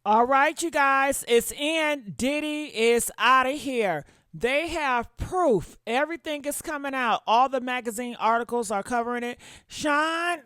All right, you guys, it's in. Diddy is out of here. They have proof. Everything is coming out. All the magazine articles are covering it. Sean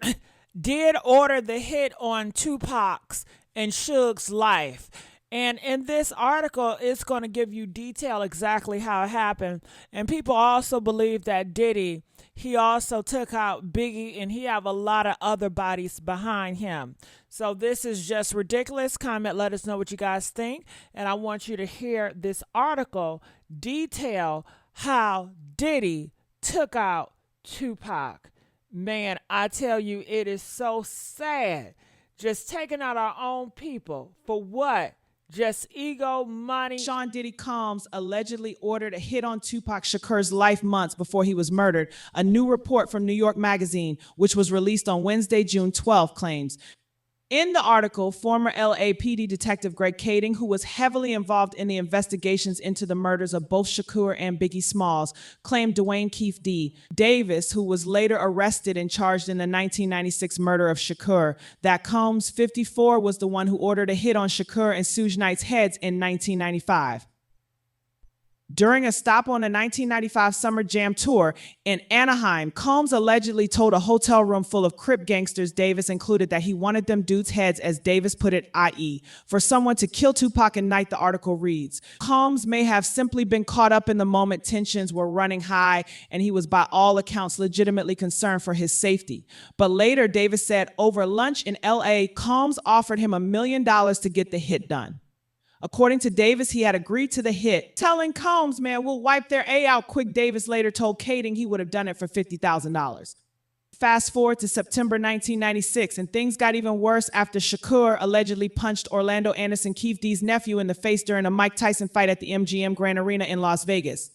did order the hit on Tupac's and Suge's life. And in this article, it's going to give you detail exactly how it happened. And people also believe that Diddy, he also took out Biggie and he have a lot of other bodies behind him. So this is just ridiculous. Comment, let us know what you guys think. And I want you to hear this article detail how Diddy took out Tupac. Man, I tell you, it is so sad. Just taking out our own people. For what? Just ego, money. Sean Diddy Combs allegedly ordered a hit on Tupac Shakur's life months before he was murdered. A new report from New York Magazine, which was released on Wednesday, June 12th, claims. In the article, former LAPD detective Greg Kading, who was heavily involved in the investigations into the murders of both Shakur and Biggie Smalls, claimed Dwayne Keefe D. Davis, who was later arrested and charged in the 1996 murder of Shakur, that Combs, 54, was the one who ordered a hit on Shakur and Suge Knight's heads in 1995. During a stop on the 1995 Summer Jam tour in Anaheim, Combs allegedly told a hotel room full of Crip gangsters Davis included that he wanted them dudes' heads, as Davis put it, i.e., for someone to kill Tupac and Knight, the article reads. Combs may have simply been caught up in the moment. Tensions were running high, and he was by all accounts legitimately concerned for his safety. But later, Davis said over lunch in L.A., Combs offered him $1 million to get the hit done. According to Davis, he had agreed to the hit, telling Combs, man, we'll wipe their A out quick. Davis later told Kading he would have done it for $50,000. Fast forward to September 1996, and things got even worse after Shakur allegedly punched Orlando Anderson, Keefe D's nephew, in the face during a Mike Tyson fight at the MGM Grand Arena in Las Vegas.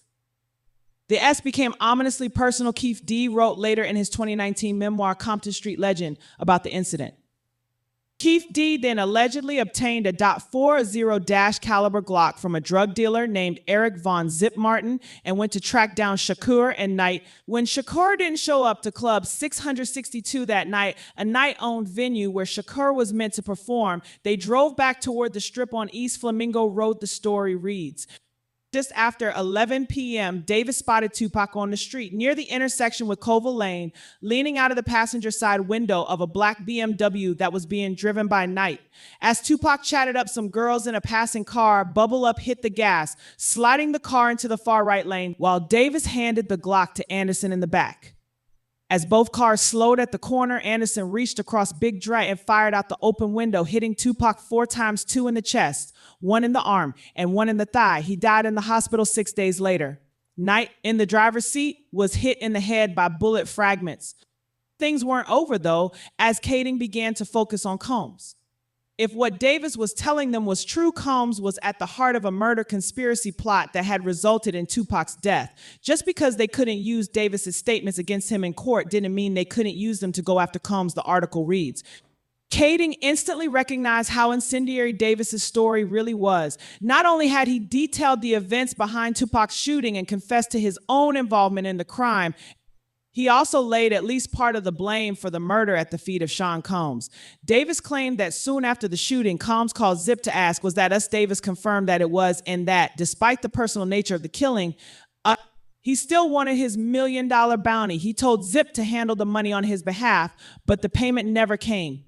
The S became ominously personal, Keefe D wrote later in his 2019 memoir, Compton Street Legend, about the incident. Keefe D then allegedly obtained a .40 caliber Glock from a drug dealer named Eric Von Zip Martin and went to track down Shakur and Knight. When Shakur didn't show up to Club 662 that night, a Knight-owned venue where Shakur was meant to perform, they drove back toward the strip on East Flamingo Road, the story reads. Just after 11 p.m., Davis spotted Tupac on the street near the intersection with Colville Lane, leaning out of the passenger side window of a black BMW that was being driven by Knight. As Tupac chatted up some girls in a passing car, Bubble Up hit the gas, sliding the car into the far right lane, while Davis handed the Glock to Anderson in the back. As both cars slowed at the corner, Anderson reached across Big Dre and fired out the open window, hitting Tupac 4 times, 2 in the chest, 1 in the arm, and 1 in the thigh. He died in the hospital 6 days later. Knight, in the driver's seat, was hit in the head by bullet fragments. Things weren't over, though, as Kading began to focus on Combs. If what Davis was telling them was true, Combs was at the heart of a murder conspiracy plot that had resulted in Tupac's death. Just because they couldn't use Davis's statements against him in court didn't mean they couldn't use them to go after Combs, the article reads. Kading instantly recognized how incendiary Davis's story really was. Not only had he detailed the events behind Tupac's shooting and confessed to his own involvement in the crime, he also laid at least part of the blame for the murder at the feet of Sean Combs. Davis claimed that soon after the shooting, Combs called Zip to ask, was that us? Davis confirmed that it was, and that, despite the personal nature of the killing, he still wanted his $1 million bounty. He told Zip to handle the money on his behalf, but the payment never came.